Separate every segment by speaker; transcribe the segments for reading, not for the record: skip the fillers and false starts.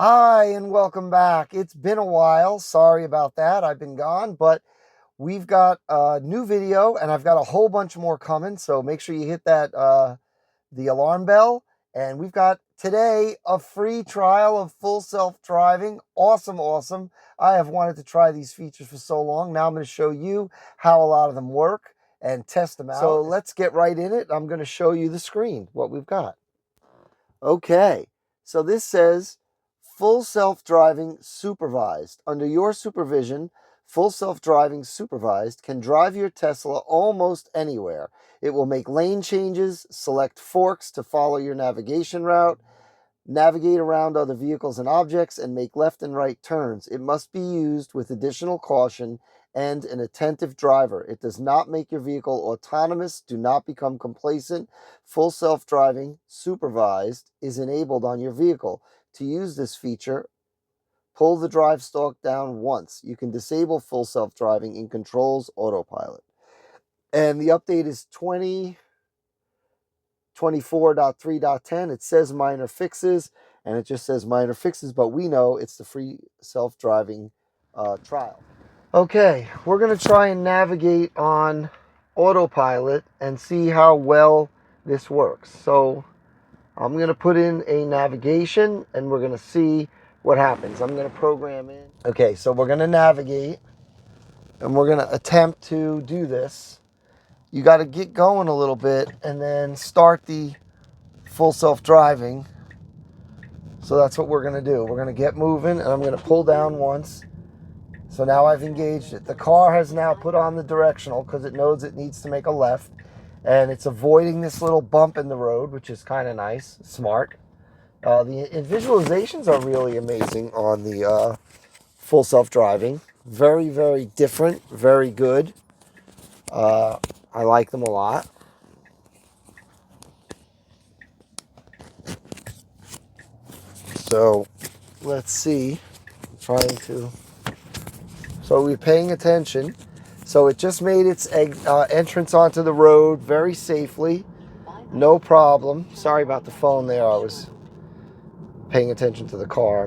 Speaker 1: Hi, and welcome back. It's been a while. Sorry about that. I've been gone, but we've got a new video and I've got a whole bunch more coming. So make sure you hit that the alarm bell. And we've got today a free trial of full self-driving. Awesome, awesome. I have wanted to try these features for so long. Now I'm going to show you how a lot of them work and test them out. So let's get right in it. I'm going to show you the screen, what we've got. Okay, so this says full self-driving supervised. Under your supervision, full self-driving supervised can drive your Tesla almost anywhere. It will make lane changes, select forks to follow your navigation route, navigate around other vehicles and objects, and make left and right turns. It must be used with additional caution and an attentive driver. It does not make your vehicle autonomous. Do not become complacent. Full self-driving supervised is enabled on your vehicle. To use this feature, pull the drive stalk down once. You can disable full self-driving in Controls Autopilot. And the update is 2024.3.10. It says minor fixes, and it just says minor fixes, but we know it's the free self-driving trial. Okay, we're going to try and navigate on Autopilot and see how well this works. So I'm going to put in a navigation and we're going to see what happens. I'm going to program in. Okay, so we're going to navigate and we're going to attempt to do this. You got to get going a little bit and then start the full self-driving. So that's what we're going to do. We're going to get moving and I'm going to pull down once. So now I've engaged it. The car has now put on the directional because it knows it needs to make a left. And it's avoiding this little bump in the road, which is kind of nice, smart. The visualizations are really amazing on the full self-driving. Very, very different, very good. I like them a lot. So let's see. So we're paying attention. So it just made its entrance onto the road very safely. No problem. Sorry about the phone there. I was paying attention to the car.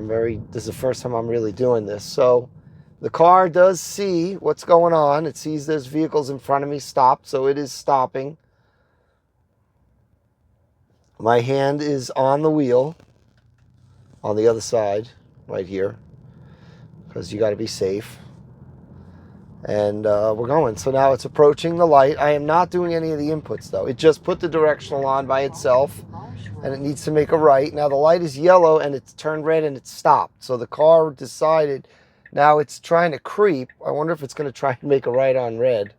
Speaker 1: This is the first time I'm really doing this. So the car does see what's going on. It sees there's vehicles in front of me stopped, so it is stopping. My hand is on the wheel on the other side, right here, because you got to be safe. And we're going. So now it's approaching the light. I am not doing any of the inputs, though. It just put the directional on by itself, and it needs to make a right. Now the light is yellow, and it's turned red, and it's stopped. So the car decided. Now it's trying to creep. I wonder if it's going to try and make a right on red.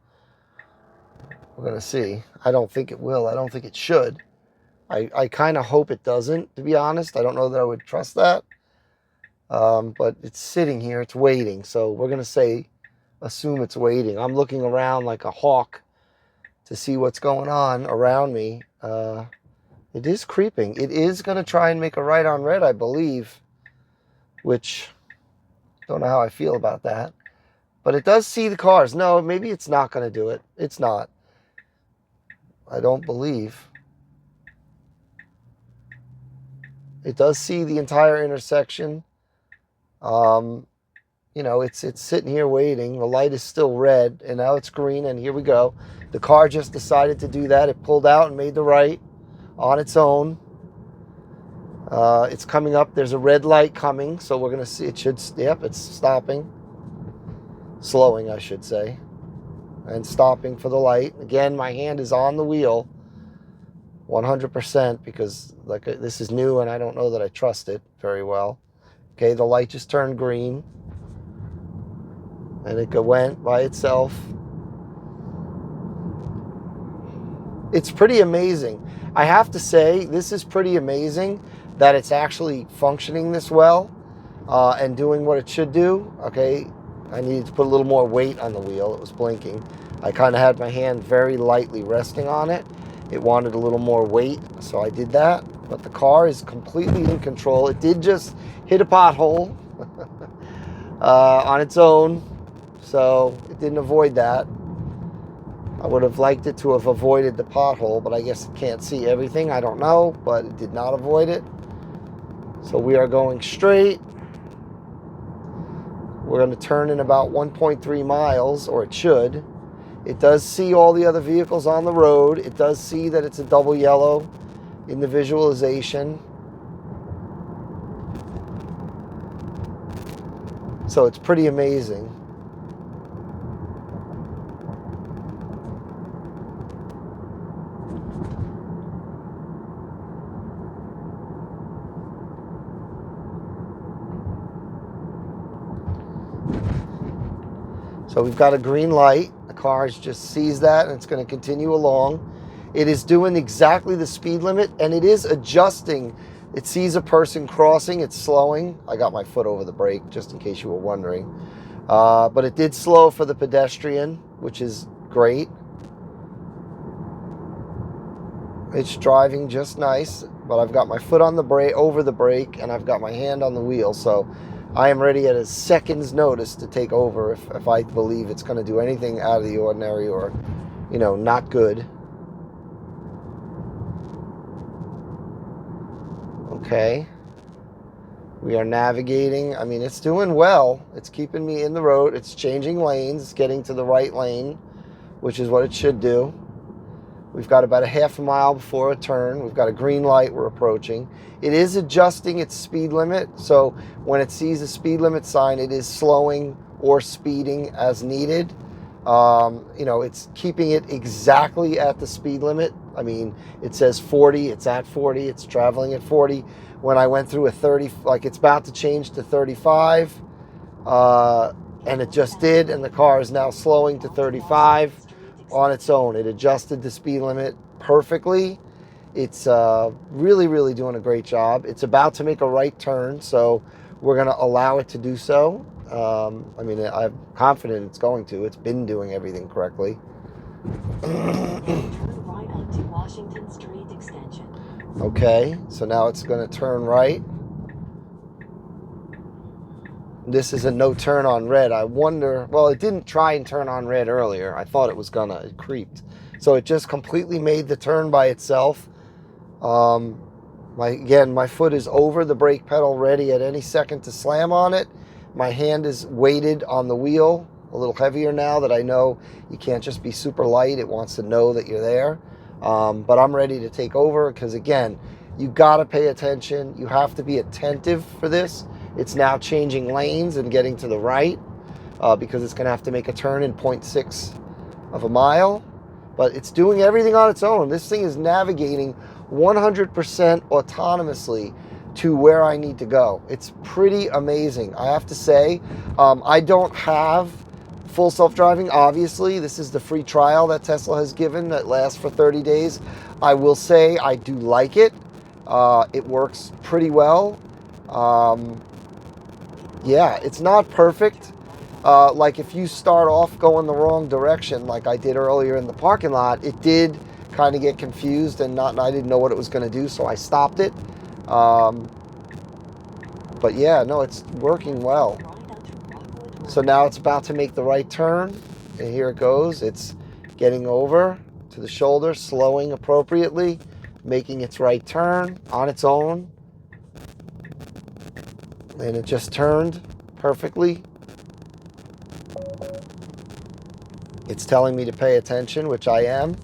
Speaker 1: We're going to see. I don't think it will. I don't think it should. I kind of hope it doesn't, to be honest. I don't know that I would trust that. But it's sitting here. It's waiting. So we're going to assume it's waiting. I'm looking around like a hawk to see what's going on around me. It is creeping. It is going to try and make a right on red, I believe, which don't know how I feel about that. But it does see the cars. No, maybe it's not going to do it. It's not. I don't believe. It does see the entire intersection. You know, it's sitting here waiting. The light is still red, and now it's green, and here we go. The car just decided to do that. It pulled out and made the right on its own. It's coming up. There's a red light coming, so we're going to see. It should, yep, it's stopping. Slowing, I should say. And stopping for the light. Again, my hand is on the wheel 100% because this is new, and I don't know that I trust it very well. Okay, the light just turned green. And it went by itself. It's pretty amazing. I have to say, this is pretty amazing that it's actually functioning this well and doing what it should do. Okay, I needed to put a little more weight on the wheel. It was blinking. I kind of had my hand very lightly resting on it. It wanted a little more weight, so I did that. But the car is completely in control. It did just hit a pothole on its own. So it didn't avoid that. I would have liked it to have avoided the pothole, but I guess it can't see everything. I don't know, but it did not avoid it. So we are going straight. We're going to turn in about 1.3 miles, or it should. It does see all the other vehicles on the road. It does see that it's a double yellow in the visualization. So it's pretty amazing. So we've got a green light. The car just sees that and it's going to continue along. It is doing exactly the speed limit and it is adjusting. It sees a person crossing, it's slowing. I got my foot over the brake just in case you were wondering. But it did slow for the pedestrian, which is great. It's driving just nice, but I've got my foot on the brake, over the brake, and I've got my hand on the wheel. So I am ready at a second's notice to take over if I believe it's going to do anything out of the ordinary or, you know, not good. Okay. We are navigating. I mean, it's doing well. It's keeping me in the road. It's changing lanes. It's getting to the right lane, which is what it should do. We've got about a half a mile before a turn. We've got a green light we're approaching. It is adjusting its speed limit. So when it sees a speed limit sign, it is slowing or speeding as needed. You know, it's keeping it exactly at the speed limit. I mean, it says 40, it's at 40, it's traveling at 40. When I went through a 30, like it's about to change to 35, and it just did, and the car is now slowing to 35 on its own. It adjusted the speed limit perfectly. It's really, really doing a great job. It's about to make a right turn, so we're going to allow it to do so. I mean, I'm confident it's going to. It's been doing everything correctly.
Speaker 2: Right onto Washington Street Extension.
Speaker 1: Okay, so now it's going to turn right. This is a no turn on red. I wonder, well, it didn't try and turn on red earlier. I thought it was gonna, it creeped. So it just completely made the turn by itself. My foot is over the brake pedal, ready at any second to slam on it. My hand is weighted on the wheel, a little heavier now that I know you can't just be super light. It wants to know that you're there. But I'm ready to take over because, again, you got to pay attention. You have to be attentive for this. It's now changing lanes and getting to the right because it's going to have to make a turn in 0.6 of a mile. But it's doing everything on its own. This thing is navigating 100% autonomously to where I need to go. It's pretty amazing. I have to say, I don't have full self-driving, obviously. This is the free trial that Tesla has given that lasts for 30 days. I will say I do like it. It works pretty well. Yeah, it's not perfect. Like if you start off going the wrong direction, like I did earlier in the parking lot, it did kind of get confused and I didn't know what it was going to do, so I stopped it. But yeah, no, it's working well. So now it's about to make the right turn, and here it goes. It's getting over to the shoulder, slowing appropriately, making its right turn on its own. And it just turned perfectly. It's telling me to pay attention, which I am.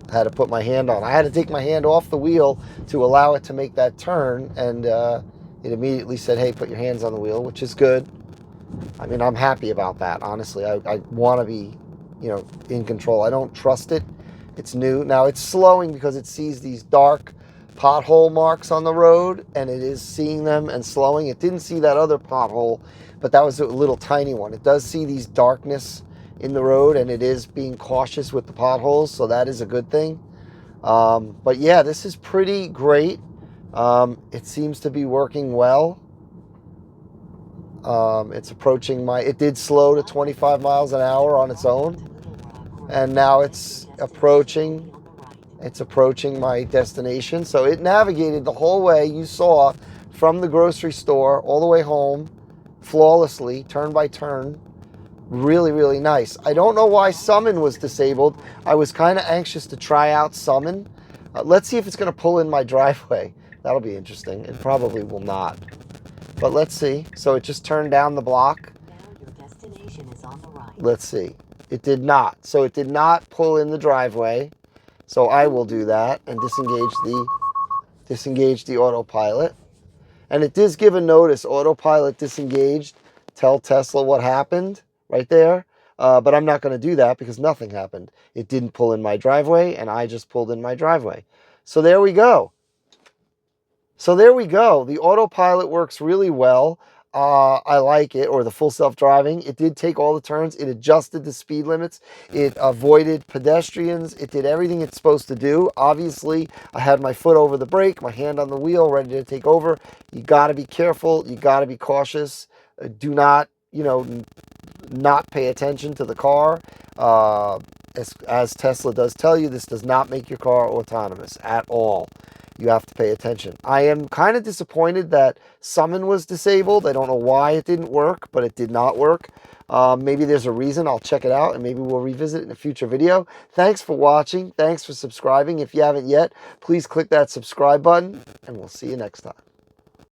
Speaker 1: I had to put my hand on. I had to take my hand off the wheel to allow it to make that turn, and it immediately said, hey, put your hands on the wheel, which is good. I mean, I'm happy about that, honestly. I want to be, in control. I don't trust it. It's new. Now, it's slowing because it sees these dark pothole marks on the road, and it is seeing them and slowing. It didn't see that other pothole, but that was a little tiny one. It does see these darkness in the road, and it is being cautious with the potholes, so that is a good thing. But yeah, this is pretty great. It seems to be working well. It's approaching it did slow to 25 miles an hour on its own, and now it's approaching my destination. So it navigated the whole way you saw from the grocery store all the way home flawlessly, turn by turn. Really, really nice. I don't know why Summon was disabled. I was kind of anxious to try out Summon. Let's see if it's going to pull in my driveway. That'll be interesting. It probably will not. But let's see. So it just turned down the block.
Speaker 2: Now your destination is on the right.
Speaker 1: Let's see. It did not. So it did not pull in the driveway. So I will do that and disengage the autopilot. And it does give a notice, autopilot disengaged. Tell Tesla what happened right there. But I'm not going to do that because nothing happened. It didn't pull in my driveway, and I just pulled in my driveway. So there we go. So there we go. The autopilot works really well. I like it, or the full self-driving. It did take all the turns. It adjusted the speed limits. It avoided pedestrians. It did everything it's supposed to do. Obviously, I had my foot over the brake, my hand on the wheel, ready to take over. You got to be careful. You got to be cautious. Do not, not pay attention to the car. As Tesla does tell you, this does not make your car autonomous at all. You have to pay attention. I am kind of disappointed that Summon was disabled. I don't know why it didn't work, but it did not work. Maybe there's a reason. I'll check it out, and maybe we'll revisit it in a future video. Thanks for watching. Thanks for subscribing. If you haven't yet, please click that subscribe button, and we'll see you next time.